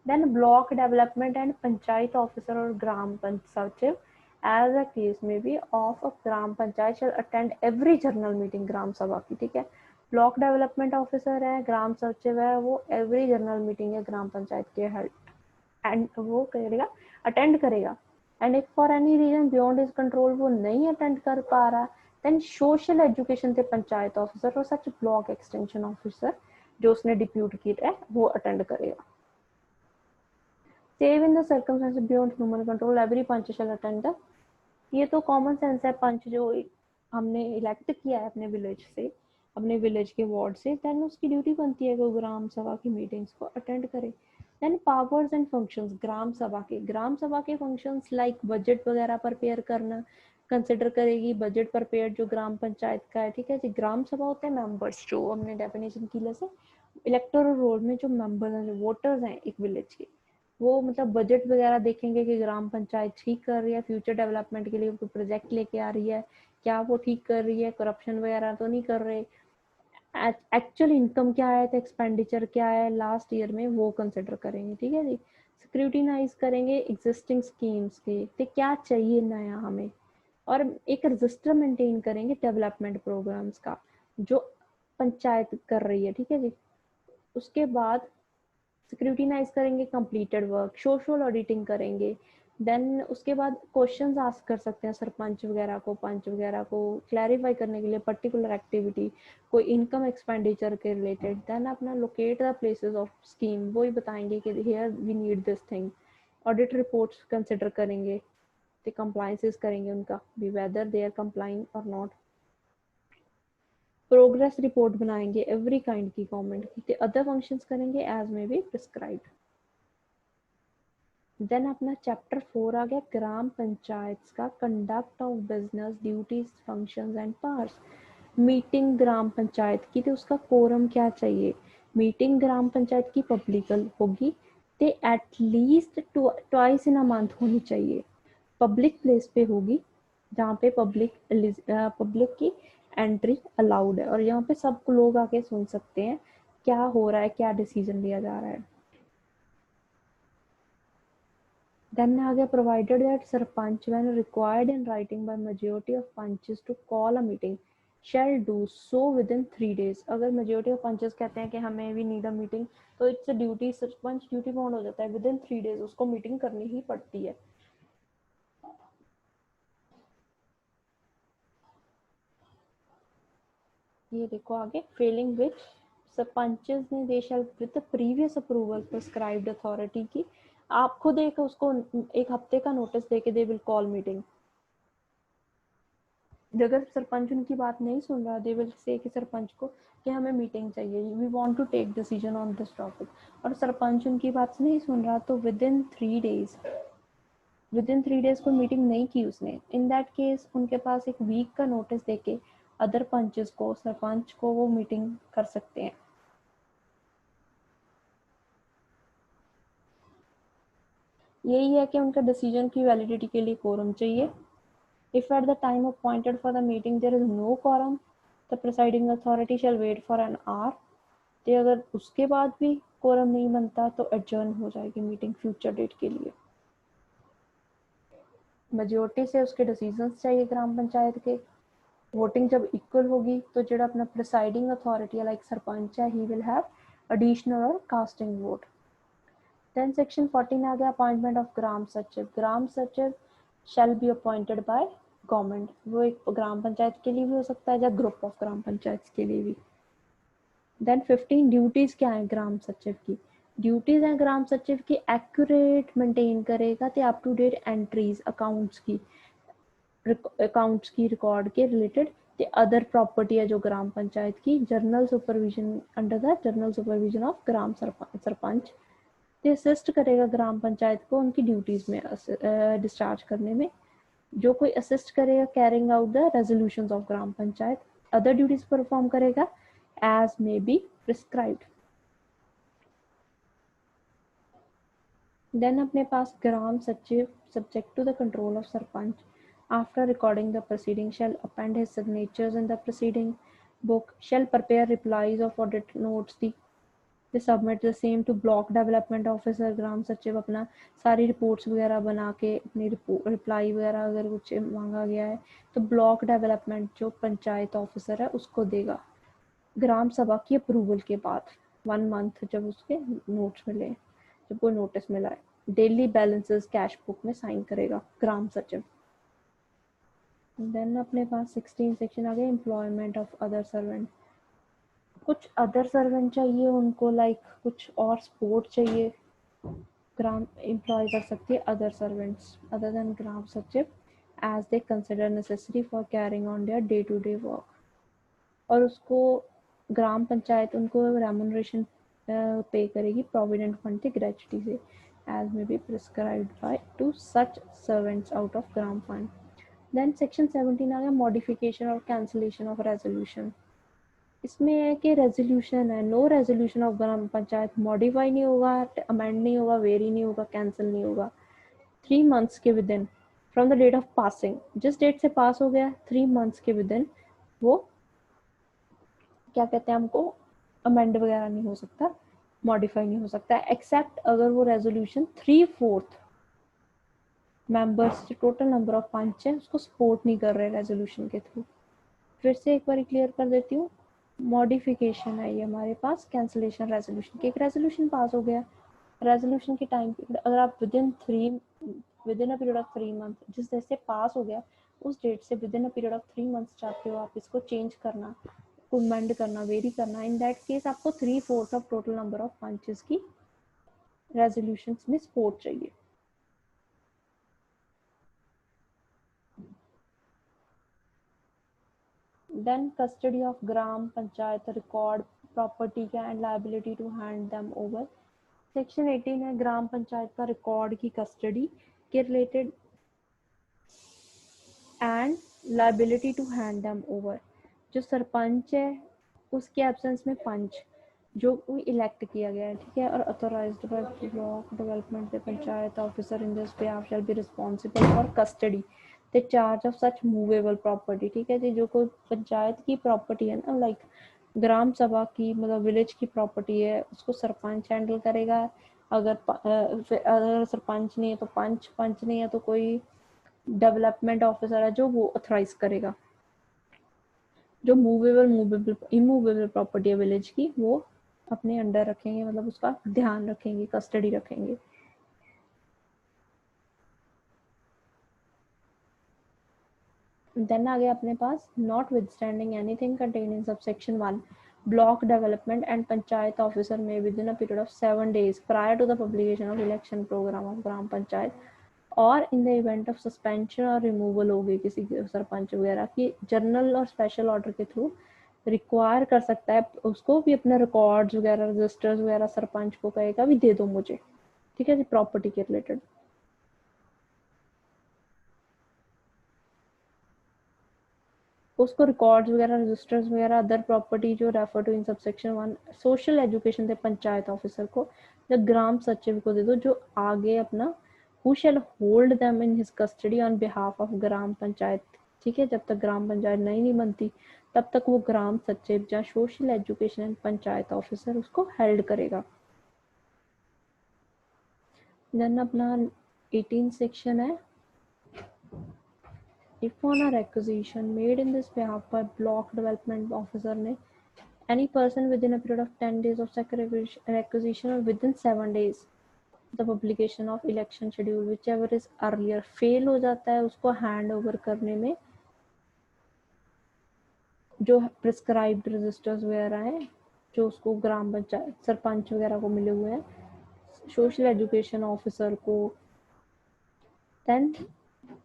Then block development and panchayat officer और gram panchayat sachiv as a case में भी of a gram panchayat shall attend every general meeting gram sabha की, ठीक है। ब्लॉक डेवलपमेंट ऑफिसर है, ग्राम सचिव है, वो एवरी जनरल मीटिंग है ग्राम पंचायत के हेल्प एंड वो करेगा, अटेंड करेगा। And if for any reason beyond his control वो नहीं अटेंड कर पा रहा, देन सोशल एजुकेशन से पंचायत ऑफिसर और सच ब्लॉक एक्सटेंशन ऑफिसर जो उसने डिप्यूट किया है वो अटेंड करेगा। Save in the circumstances beyond human control every panch shall attend the, ये तो कॉमन सेंस है, पंच जो हमने इलेक्ट किया है अपने विलेज से, अपने विलेज के वार्ड से, देन उसकी ड्यूटी बनती है वो ग्राम सभा की मीटिंग्स को अटेंड करे। देन पावर्स एंड फंक्शंस ग्राम सभा के फंक्शंस लाइक बजट वगैरह प्रिपेयर करना कंसिडर करेगी, बजट प्रिपेयर जो ग्राम पंचायत का है, ठीक है जी। ग्राम सभा होते हैं मेंबर्स, जो हमने डेफिनेशन की जैसे इलेक्टोरल रोल में जो मेंबर्स हैं, जो वोटर्स हैं एक विलेज के, वो मतलब बजट वगैरह देखेंगे कि ग्राम पंचायत ठीक कर रही है, फ्यूचर डेवलपमेंट के लिए कोई प्रोजेक्ट लेके आ रही है, क्या वो ठीक कर रही है, करप्शन वगैरह तो नहीं कर रहे, एक्चुअल इनकम क्या है, तो एक्सपेंडिचर क्या है लास्ट ईयर में, वो कंसिडर करेंगे, ठीक है जी। स्क्रूटिनाइज करेंगे एग्जिस्टिंग स्कीम्स के, तो क्या चाहिए नया हमें, और एक रजिस्टर मेंटेन करेंगे डेवलपमेंट प्रोग्राम्स का जो पंचायत कर रही है, ठीक है जी। उसके बाद स्क्रूटिनाइज करेंगे कंप्लीटेड वर्क, सोशल ऑडिटिंग करेंगे। देन उसके बाद क्वेश्चंस आस्क कर सकते हैं सरपंच वगैरह को, पंच वगैरह को क्लैरिफाई करने के लिए पर्टिकुलर एक्टिविटी, कोई इनकम एक्सपेंडिचर के रिलेटेड। देन अपना locate the places of scheme, वो ही बताएंगे कि here we need this thing. Audit reports consider करेंगे, तो कंप्लाइंसेस करेंगे उनका भी, whether they are complying or not. Progress report बनाएंगे एवरी काइंड की गवर्नमेंट की, अदर फंक्शंस करेंगे as may be prescribed. Then अपना चैप्टर 4 आ गया ग्राम पंचायत का conduct of business duties functions and powers. Meeting ग्राम पंचायत की, तो उसका कोरम क्या चाहिए। मीटिंग ग्राम पंचायत की पब्लिकल होगी, ते at least twice in a month होनी चाहिए, पब्लिक प्लेस पे होगी जहाँ पे पब्लिक की एंट्री अलाउड है और यहाँ पे सब लोग आके सुन सकते हैं क्या हो रहा है, क्या डिसीजन लिया जा रहा है। Then आ गया provided that sarpanch when required in writing by majority of punches to call a meeting shall do so within 3 days। अगर majority of punches कहते हैं कि हमें भी need a meeting, तो it's a duty, sarpanch duty bound हो जाता है, within 3 days उसको मीटिंग करनी ही पड़ती है। ये देखो आगे, फेलिंग विच सरपंचेस ने they shall with previous approval prescribed authority की, आप खुद एक उसको एक हफ्ते का नोटिस देके दे विल कॉल मीटिंग। अगर सरपंच उनकी बात नहीं सुन रहा, दे विल से कि सरपंच को कि हमें मीटिंग चाहिए, we want to take decision on this topic, और सरपंच उनकी बात नहीं सुन रहा तो विद इन 3 डेज कोई मीटिंग नहीं की उसने, इन दैट केस उनके पास एक वीक का नोटिस देके अदर पंचेस को, सरपंच को वो मीटिंग कर सकते हैं। यही है कि उनका डिसीजन की वैलिडिटी के लिए कोरम चाहिए। If at the time appointed for the meeting there is no quorum, the presiding authority shall wait for an hour, तो अगर उसके बाद भी कोरम नहीं बनता तो एडजर्न हो जाएगी मीटिंग फ्यूचर डेट के लिए। मेजोरिटी से उसके डिसीजंस चाहिए ग्राम पंचायत के। वोटिंग जब इक्वल होगी तो जो अपना प्रिसाइडिंग अथॉरिटी लाइक सरपंच है ही विल हैव एडिशनल और कास्टिंग वोट। देन सेक्शन 14 आ गया अपॉइंटमेंट ऑफ ग्राम सचिव। ग्राम सचिव shall be appointed by government. वो एक ग्राम पंचायत के लिए भी हो सकता है या ग्रुप ऑफ ग्राम पंचायत के लिए भी। देन 15 ड्यूटीज क्या है ग्राम सचिव की। ड्यूटीज हैं ग्राम सचिव की एक्यूरेट मेंटेन करेगा तो up to date entries accounts की रिकॉर्ड के रिलेटेड the अदर प्रॉपर्टी है जो ग्राम पंचायत की general supervision under the general supervision of gram sarpanch ते असिस्ट करेगा ग्राम पंचायत को उनकी ड्यूटीज में डिस्चार्ज करने में। जो कोई असिस्ट करेगा carrying out the resolutions of gram panchayat. Other duties perform करेगा as may be prescribed. Then अपने पास gram sachiv subject to the control of sarpanch after recording the proceeding shall append his signatures in the proceeding book, shall prepare replies of audit notes they submit the same to block development officer। ग्राम सचिव अपना सारी reports वगैरह बना के अपनी reply वगैरह अगर कुछ मांगा गया है तो ब्लॉक डेवलपमेंट जो पंचायत ऑफिसर है उसको देगा ग्राम सभा की अप्रूवल के बाद 1 मंथ जब उसके नोट्स मिले जब कोई नोटिस मिला है। डेली बैलेंसेस कैश बुक में साइन करेगा ग्राम सचिव। देन अपने पास 16 सेक्शन आ गया एम्प्लॉयमेंट ऑफ अदर सर्वेंट। कुछ अदर सर्वेंट चाहिए उनको लाइक कुछ और सपोर्ट चाहिए ग्राम एम्प्लॉय कर सकती है other servants other than gram sachiv as they consider necessary for carrying on their day to day work. और उसको ग्राम पंचायत उनको रेम्यूनरेशन पे करेगी प्रोविडेंट फंड से ग्रेचुटी से as may be prescribed by to such servants out of gram fund. Then section 17 आ गया modification और cancellation of resolution. इसमें है कि रेजोल्यूशन है no resolution of gram panchayat modify नहीं होगा अमेंड नहीं होगा वेरी नहीं होगा कैंसिल नहीं होगा 3 मंथ्स के within from the date of passing. जिस डेट से पास हो गया 3 मंथ्स के विद इन वो क्या कहते हैं हमको अमेंड वगैरह नहीं हो सकता मॉडिफाई नहीं हो सकता एक्सेप्ट अगर वो resolution 3/4 members total number of panch है उसको सपोर्ट नहीं कर रहे रेजोल्यूशन के थ्रू। फिर से एक बार क्लियर कर देती हूँ मॉडिफिकेशन है ये हमारे पास कैंसिलेशन रेजोल्यूशन की। एक रेजोल्यूशन पास हो गया रेजोल्यूशन के टाइम अगर आप with in a period of 3 month जिस डेट से पास हो गया उस डेट से with in a period of 3 months चाहते हो आप इसको चेंज करना अमेंड करना वेरी करना इन दैट केस आपको 3/4 of total number of punches की रेजोल्यूशंस में सपोर्ट चाहिए। Then custody of gram panchayat record property and liability to hand them over। Section 18 है ग्राम पंचायत का रिकॉर्ड की कस्टडी के related and liability to hand them over. जो सरपंच है उसके एब्सेंस में पंच जो इलेक्ट किया गया है ठीक है और अथोराइज्ड बाय ब्लॉक डेवलपमेंट के panchayat officer in this behalf shall be responsible for custody the charge of such movable property. ठीक है जी जो कोई पंचायत की प्रॉपर्टी है ना लाइक ग्राम सभा की मतलब विलेज की प्रॉपर्टी है उसको सरपंच हैंडल करेगा। अगर सरपंच नहीं है तो पंच नहीं है तो कोई डेवलपमेंट ऑफिसर है जो वो ऑथराइज करेगा। जो मूवेबल इमूवेबल प्रॉपर्टी है विलेज की वो अपने अंडर रखेंगे मतलब उसका ध्यान रखेंगे कस्टडी रखेंगे। देन आ गया अपने पास notwithstanding anything contain in subsection 1 block development and panchayat officer may within a period of 7 days prior to the publication of election program of gram panchayat और इन द इवेंट ऑफ सस्पेंशन और removal हो गई किसी सरपंच वगैरह की journal और special order के through require कर सकता है उसको भी अपने रिकॉर्ड्स वगैरह रजिस्टर्स वगैरह सरपंच को कहेगा भी दे दो मुझे ठीक है जी प्रॉपर्टी के रिलेटेड। उसको रिकॉर्ड्स वगैरह रजिस्टर्स वगैरह अदर प्रॉपर्टी जो refer to in subsection 1 social education दे पंचायत ऑफिसर को या ग्राम सचिव को दे दो जो आगे अपना who shall hold them in his custody on behalf of ग्राम पंचायत ठीक है, जब तक ग्राम पंचायत नहीं बनती तब तक वो ग्राम सचिव या social education and panchayat officer उसको हेल्ड करेगा। देन अपना 18 सेक्शन है, if on a requisition made in this behalf by block development officer ने any person within a period of 10 days of such requisition or within 7 days the publication of election schedule whichever is earlier fail हो जाता है, उसको hand over करने में जो prescribed registers वगैरह हैं जो उसको ग्राम पंचायत सरपंच वगैरह को मिले हुए हैं, सोशल एजुकेशन ऑफिसर को, then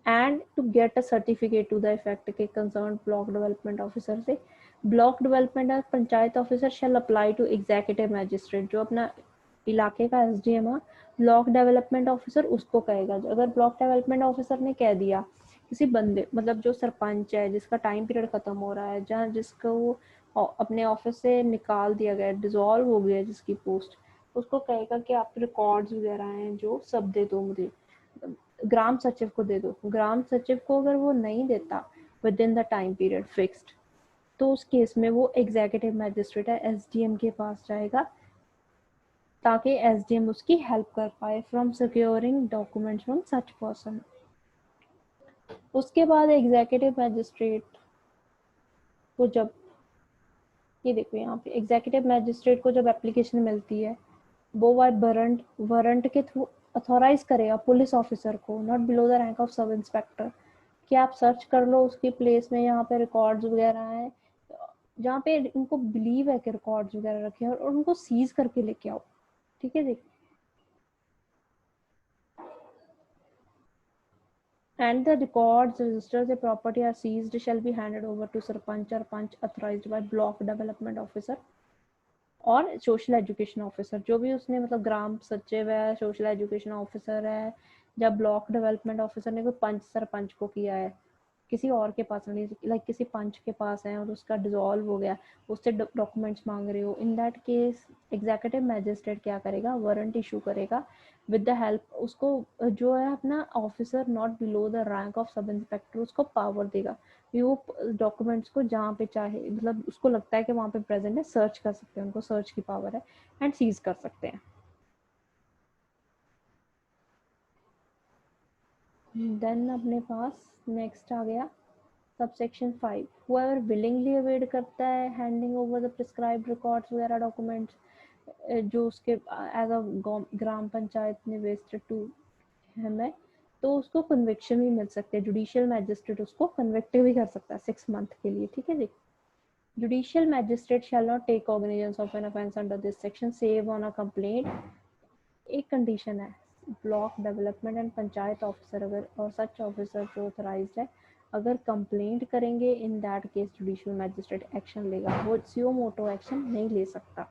and to get a certificate to the effect के कंसर्न ब्लॉक डेवलपमेंट ऑफिसर से ब्लॉक डेवलपमेंट और panchayat officer shall apply to executive magistrate, जो अपना इलाके का एसडीएम है ब्लॉक डेवलपमेंट ऑफिसर उसको कहेगा। अगर ब्लॉक डेवलपमेंट ऑफिसर ने कह दिया किसी बंदे मतलब जो सरपंच है जिसका टाइम पीरियड खत्म हो रहा है, जहाँ जिसको अपने ऑफिस से निकाल दिया गया, डिसॉल्व हो गया जिसकी पोस्ट, उसको कहेगा कि आप रिकॉर्ड्स वगैरह हैं जो सब दे दो मुझे, ग्राम सचिव को दे दो। ग्राम सचिव को अगर वो नहीं देता with in the time period fixed, तो उस केस में वो एग्जीक्यूटिव मैजिस्ट्रेट है एसडीएम के पास जाएगा ताकि एसडीएम उसकी हेल्प कर पाए from securing documents from such person. उसके बाद एग्जीक्यूटिव मैजिस्ट्रेट को जब ये देखो यहाँ पे एग्जीक्यूटिव मैजिस्ट्रेट को जब एप्लीकेशन मिलती है वो बाय वारंट के थ्रू अथॉराइज करेगा पुलिस ऑफिसर को not below the rank of sub inspector कि आप सर्च कर लो उसकी प्लेस में, यहाँ पे रिकॉर्ड्स वगैरह हैं जहाँ पे इनको बिलीव है कि रिकॉर्ड्स वगैरह रखे हैं और उनको सीज करके लेके आओ। ठीक है जी। And the records, registers, the property are seized shall be handed over to sarpanch or panch authorized by block development officer और सोशल एजुकेशन ऑफिसर, जो भी उसने मतलब ग्राम सचिव है, सोशल एजुकेशन ऑफिसर है, जब ब्लॉक डेवलपमेंट ऑफिसर ने कोई पंच सरपंच को किया है किसी और के पास नहीं, लाइक किसी पंच के पास है और उसका डिसॉल्व हो गया, उससे डॉक्यूमेंट्स मांग रहे हो, इन दैट केस एग्जीक्यूटिव मैजिस्ट्रेट क्या करेगा, वारंट इशू करेगा विद द हेल्प, उसको जो है अपना officer not below the rank of sub inspector उसको पावर देगा कि वो डॉक्यूमेंट्स को जहाँ पे चाहे मतलब उसको लगता है कि वहाँ पे प्रेजेंट है सर्च कर सकते हैं, उनको सर्च की पावर है एंड सीज कर सकते हैं। देन अपने पास नेक्स्ट आ गया सबसेक्शन 5, whoever willingly अवेड करता है handing over the prescribed records वगैरह डॉक्यूमेंट्स जो उसके एज अ ग्राम पंचायत ने वेस्टेड टू हमें, तो उसको कन्विक्शन भी मिल सकते हैं, जुडिशियल मैजिस्ट्रेट उसको कन्विक्ट भी कर सकता है 6 मंथ के लिए। ठीक है जी। Judicial magistrate shall not take cognizance of an offence under this section save on a complaint. एक कंडीशन है, block development and panchayat officer अगर और सच ऑफिसर जो ऑथराइज्ड है अगर कंप्लेंट करेंगे इन that case judicial magistrate action लेगा, वो सियो मोटो एक्शन नहीं ले सकता।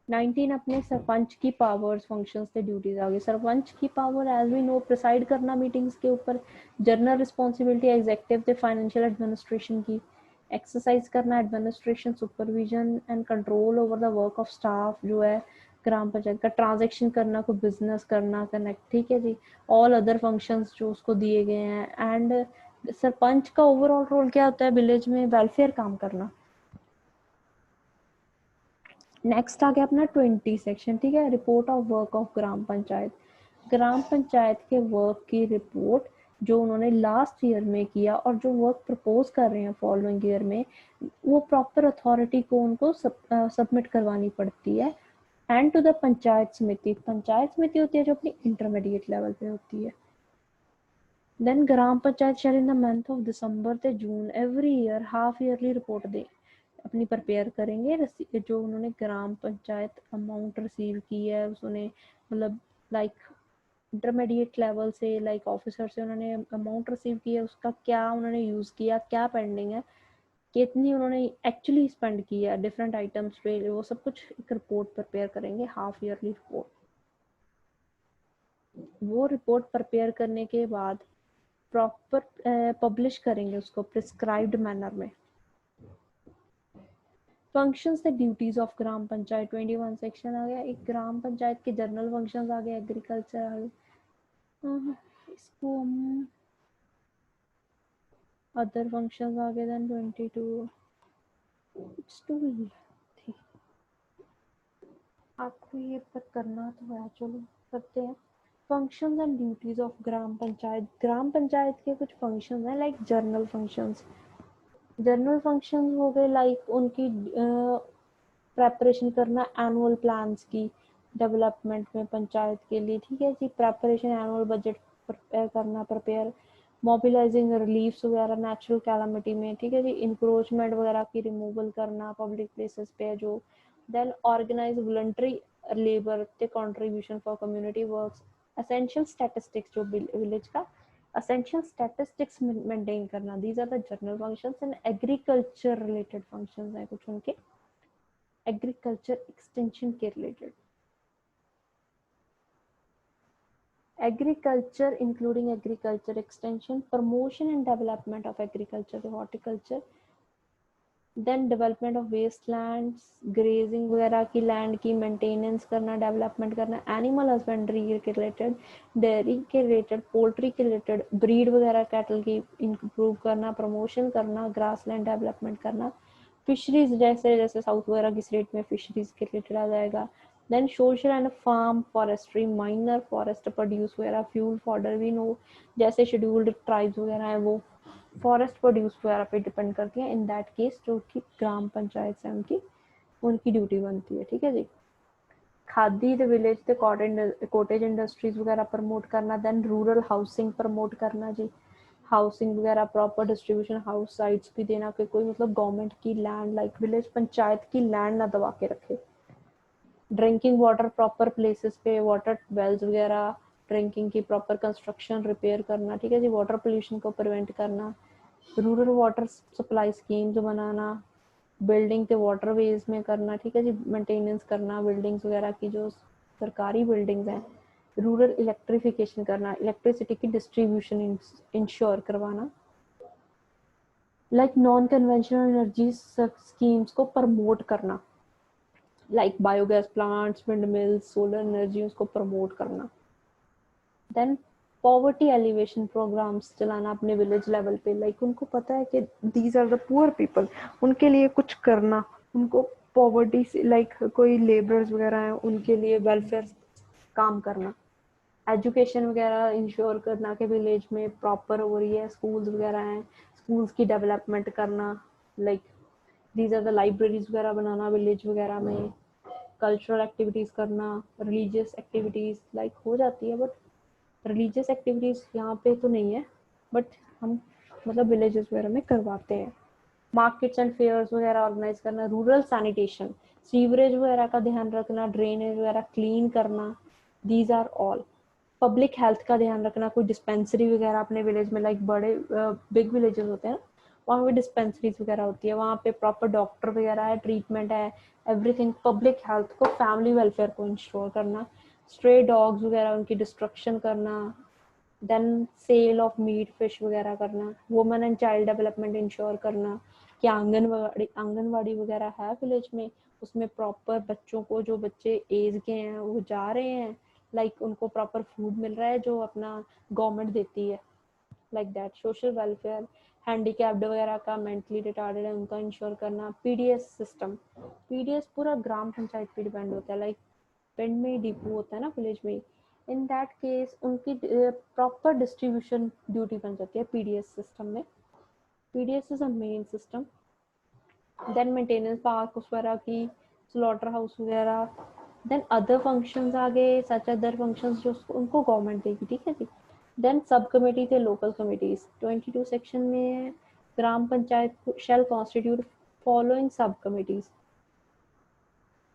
19 अपने सरपंच की पावर्स फंक्शंस से ड्यूटीज आ गई। सरपंच की power as we know preside करना मीटिंग्स के ऊपर, जनरल रिस्पॉन्सिबिलिटी एग्जीक्यूटिव थे फाइनेंशियल एडमिनिस्ट्रेशन की, एक्सरसाइज करना administration supervision and control over the work of staff जो है ग्राम पंचायत का, ट्रांजेक्शन करना, कोई बिजनेस करना कनेक्ट। ठीक है जी। ऑल अदर फंक्शंस जो उसको दिए गए हैं एंड सरपंच का ओवरऑल रोल क्या होता है विलेज में वेलफेयर काम करना। नेक्स्ट आ गया अपना 20 सेक्शन। ठीक है, report of work of gram panchayat, ग्राम पंचायत के वर्क की रिपोर्ट जो उन्होंने लास्ट ईयर में किया और जो वर्क प्रपोज कर रहे हैं फॉलोइंग ईयर में, वो प्रॉपर अथॉरिटी को उनको सबमिट करवानी पड़ती है एंड टू द पंचायत समिति, पंचायत समिति होती है जो अपनी इंटरमीडिएट लेवल पे होती है। Then gram panchayat shall in the month of December से June every year half yearly report दे अपनी प्रिपेयर करेंगे, जो उन्होंने ग्राम पंचायत अमाउंट रिसीव की है उसने मतलब लाइक इंटरमीडिएट लेवल से लाइक ऑफिसर से उन्होंने अमाउंट रिसीव की है, उसका क्या उन्होंने यूज़ किया, क्या पेंडिंग है, कितनी उन्होंने एक्चुअली स्पेंड किया डिफरेंट आइटम्स पे, वो सब कुछ एक रिपोर्ट प्रिपेयर करेंगे, हाफ ईयरली रिपोर्ट। वो रिपोर्ट प्रिपेयर करने के बाद प्रॉपर पब्लिश करेंगे उसको प्रिस्क्राइब्ड मैनर में। Functions the duties of gram panchayat 21 section आ गया। एक ग्राम पंचायत के जर्नल फंक्शंस आ गए, एग्रीकल्चर आ गए, इसको हम अदर फंक्शंस आगे देन 22 इट्स टू थी। आपको ये पर करना तो है, चलो करते हैं। Functions and duties of gram panchayat. ग्राम पंचायत के कुछ फंक्शंस हैं like journal functions. Journal functions हो गए लाइक उनकी प्रेपरेशन करना एनुअल प्लान्स की डेवलपमेंट में पंचायत के लिए, ठीक है जी। प्रेपरेशन एनुअल बजट प्रिपेयर करना, प्रिपेयर मोबिलाइजिंग रिलीफ्स वगैरह नेचुरल कैलामिटी में, ठीक है जी। इंक्रोचमेंट वगैरह की रिमूवल करना पब्लिक प्लेसेस पे जो। देन ऑर्गेनाइज वॉलंटरी लेबर के contribution for community works. Essential statistics जो विलेज का essential statistics मेंटेन करना। these are the journal functions and agriculture related functions हैं कुछ उनके एग्रीकल्चर एक्सटेंशन के related. Agriculture including agriculture extension, promotion and development of agriculture, horticulture. Then development of waste lands, grazing वगैरह की land की maintenance करना, development करना। Animal husbandry के रिलेटेड, डेयरी के रिलेटेड, पोल्ट्री के रिलेटेड, ब्रीड वगैरह कैटल की इंप्रूव करना, प्रमोशन करना, ग्रास लैंड डेवलपमेंट करना। फिशरीज जैसे जैसे साउथ वगैरह की स्टेट में फिशरीज के रिलेटेड आ जाएगा। Then social and farm forestry, minor forest produce वगैरह, फ्यूल फॉडर भी नो जैसे शेड्यूल्ड ट्राइब्स वगैरह है वो फॉरेस्ट प्रोड्यूस वगैरह पे डिपेंड करती है। इन दैट केस जो कि ग्राम पंचायत से उनकी उनकी ड्यूटी बनती है, ठीक है जी। Khadi the village the cottage industries वगैरह प्रमोट करना। देन रूरल हाउसिंग प्रमोट करना जी, हाउसिंग वगैरह प्रॉपर डिस्ट्रीब्यूशन, हाउस साइट्स भी देना कि कोई मतलब गवर्नमेंट की लैंड लाइक विलेज पंचायत की लैंड ना दबा के रखे। ड्रिंकिंग वाटर प्रॉपर प्लेसेस पे वाटर वेल्स वगैरह, ड्रिंकिंग की प्रॉपर कंस्ट्रक्शन रिपेयर करना, ठीक है जी। वाटर पोल्यूशन को प्रिवेंट करना, रूरल वाटर सप्लाई स्कीम्स बनाना, बिल्डिंग के वाटर वेज में करना, ठीक है जी। मेंटेनेंस करना बिल्डिंग्स वगैरह की जो सरकारी बिल्डिंग्स हैं। रूरल इलेक्ट्रिफिकेशन करना, इलेक्ट्रिसिटी की डिस्ट्रीब्यूशन इंश्योर करवाना। Like non conventional energy schemes को प्रमोट करना, like biogas plants, wind mills, solar energy उसको प्रमोट करना। देन पॉवर्टी एलिवेशन प्रोग्राम्स चलाना अपने विलेज लेवल पे, लाइक उनको पता है कि these are the poor people, उनके लिए कुछ करना, उनको पॉवर्टी से लाइक कोई लेबरर्स वगैरह हैं उनके लिए वेलफेयर काम करना। एजुकेशन वगैरह इंश्योर करना कि विलेज में प्रॉपर हो रही है, स्कूल्स वगैरह हैं, स्कूल्स की डेवलपमेंट करना। Like these are the libraries वगैरह बनाना विलेज वगैरह में। कल्चरल एक्टिविटीज़ करना, रिलीजियस एक्टिविटीज़ लाइक हो जाती है बट रिलीजियस एक्टिविटीज़ यहाँ पे तो नहीं है बट हम मतलब विलेजेस वगैरह में करवाते हैं। मार्केट्स एंड फेयर्स वगैरह ऑर्गेनाइज करना, रूरल सैनिटेशन, सीवरेज वगैरह का ध्यान रखना, ड्रेनेज वगैरह क्लीन करना। These are all. Public health का ध्यान रखना, कोई डिस्पेंसरी वगैरह अपने विलेज में लाइक बड़े बिग विलेजेस होते हैं वहाँ पे डिस्पेंसरीज वगैरह होती है, वहाँ पे प्रॉपर डॉक्टर वगैरह है, ट्रीटमेंट है, एवरीथिंग। पब्लिक हेल्थ को, फैमिली वेलफेयर को इंश्योर करना। स्ट्रे डॉग्स वगैरह उनकी डिस्ट्रक्शन करना। Then sale of meat fish वगैरह करना। Women and child development ensure करना कि आंगनवाड़ी वगैरह है विलेज में, उसमें प्रॉपर बच्चों को, जो बच्चे एज के हैं वो जा रहे हैं, लाइक उनको प्रॉपर फूड मिल रहा है जो अपना गवर्नमेंट देती है, like that. Social welfare, handicapped वगैरह का, मेंटली रिटार्डेड है उनका इंश्योर करना। पीडीएस सिस्टम, पीडीएस पूरा ग्राम पंचायत पे डिपेंड होता है, लाइक पिंड में डिपो होता है ना विलेज में, इन दैट केस उनकी प्रॉपर डिस्ट्रीब्यूशन ड्यूटी बन जाती है पीडीएस सिस्टम में। PDS is a main system. Then maintenance park वगैरह की, स्लॉटर हाउस वगैरह। देन अदर फंक्शंस आ गए, सच अदर फंक्शंस जो उनको गवर्नमेंट देगी, ठीक है जी। देन सब कमेटी थे लोकल कमेटीज 22 सेक्शन में। Gram panchayat shall constitute following sub committees.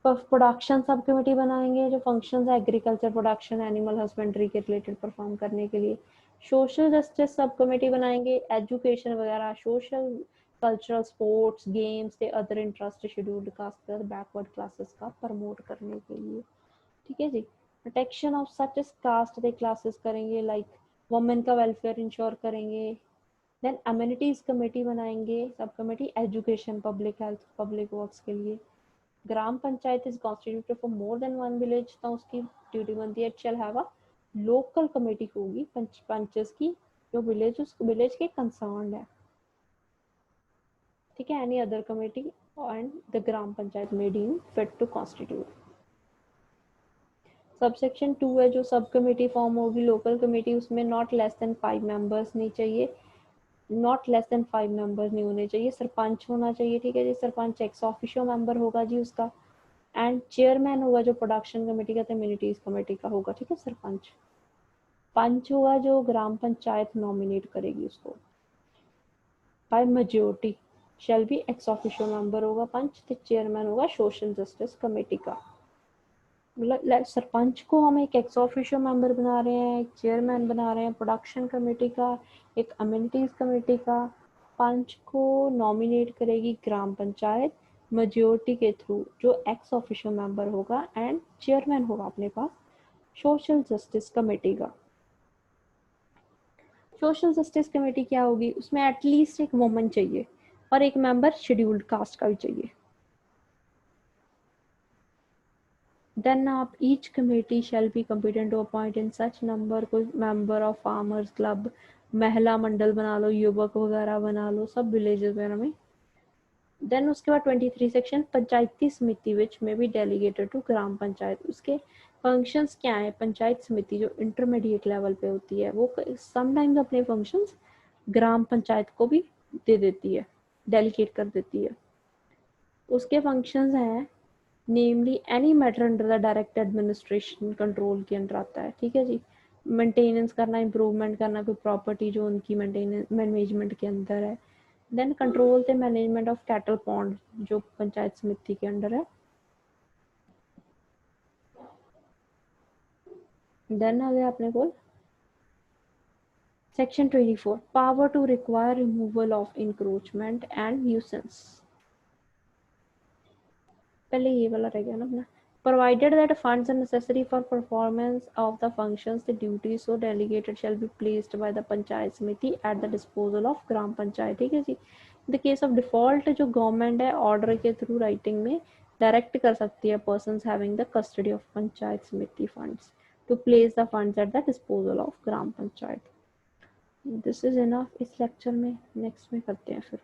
Production sub committee बनाएंगे जो फंक्शंस है एग्रीकल्चर प्रोडक्शन एनिमल हस्बेंड्री के रिलेटेड परफॉर्म करने के लिए। सोशल जस्टिस सब कमेटी बनाएंगे, एजुकेशन वगैरह, सोशल कल्चरल स्पोर्ट्स गेम्स के other interest scheduled caste backward classes का प्रमोट करने के लिए, ठीक है जी। प्रोटेक्शन ऑफ सच कास्ट के क्लासेस करेंगे, लाइक वुमेन का वेलफेयर इंश्योर करेंगे। देन अम्यूनिटीज कमेटी बनाएंगे sub committee education, public health, public works के लिए। Gram panchayat is constituted for more than one village, तो उसकी ड्यूटी बनती है, it shall have a local committee होगी पंचेस की जो विलेज के कंसर्न है। ठीक है, any other committee and the gram panchayat may deem fit to constitute. Subsection 2 है जो सब कमेटी फॉर्म होगी लोकल कमेटी, उसमें नॉट लेस देन 5 मेंबर्स नहीं चाहिए, नॉट लेस देन 5 मेंबर्स नहीं होने चाहिए, सरपंच होना चाहिए। ठीक है जी, सरपंच एक्स ऑफिशियो मेंबर होगा जी उसका, एंड चेयरमैन होगा जो प्रोडक्शन कमेटी का, कम्युनिटीज कमेटी का होगा। ठीक है, सरपंच। पंच होगा जो ग्राम पंचायत नॉमिनेट करेगी उसको by majority, shall be ex officio member होगा पंच, तो चेयरमैन होगा सोशल जस्टिस कमेटी का। मतलब सरपंच को हम एक एक्स ऑफिशियो मेंबर बना रहे हैं, एक चेयरमैन बना रहे हैं प्रोडक्शन कमेटी का, एक अम्यूनिटीज कमेटी का। पंच को नॉमिनेट करेगी ग्राम पंचायत मेजोरिटी के थ्रू, जो एक्स ऑफिशियो मेंबर होगा, एंड चेयरमैन होगा अपने पास सोशल जस्टिस कमेटी का। सोशल जस्टिस कमेटी क्या होगी, उसमें एटलीस्ट एक वुमन चाहिए और एक मेंबर शेड्यूल्ड कास्ट का भी चाहिए। Then each committee shall be competent to appoint in such number, कोई member of farmers club, महिला मंडल बना लो, युवक वगैरह बना लो, सब विलेजेस वगैरह में। देन उसके बाद 23 सेक्शन पंचायती समिति विच में भी डेलीगेटेड टू ग्राम पंचायत। उसके फंक्शंस क्या है, पंचायत समिति जो इंटरमीडिएट लेवल पे होती है वो समटाइम्स अपने फंक्शंस ग्राम पंचायत को भी दे देती है, डेलीगेट कर देती है। उसके फंक्शंस हैं namely any matter under the direct administration control के अंडर आता है। ठीक है जी, मेंटेनेंस करना, इम्प्रूवमेंट करना, कोई प्रॉपर्टी जो उनकी मेंटेनेंस मैनेजमेंट के अंदर है। Then control the management of cattle pond जो पंचायत समिति के अंडर है। देन आ गया अपने को section 24 power to require removal of encroachment and nuisance. पहले ये वाला रह गया ना अपना, provided that funds are necessary for performance of the functions, the duties so delegated shall be placed by the panchayat samiti at the disposal of gram panchayat। ठीक है जी, in the case of default जो government है order के through writing में direct कर सकती है persons having the custody of panchayat samiti funds to place the funds at the disposal of gram panchayat। This is enough इस lecture में, next में करते हैं फिर।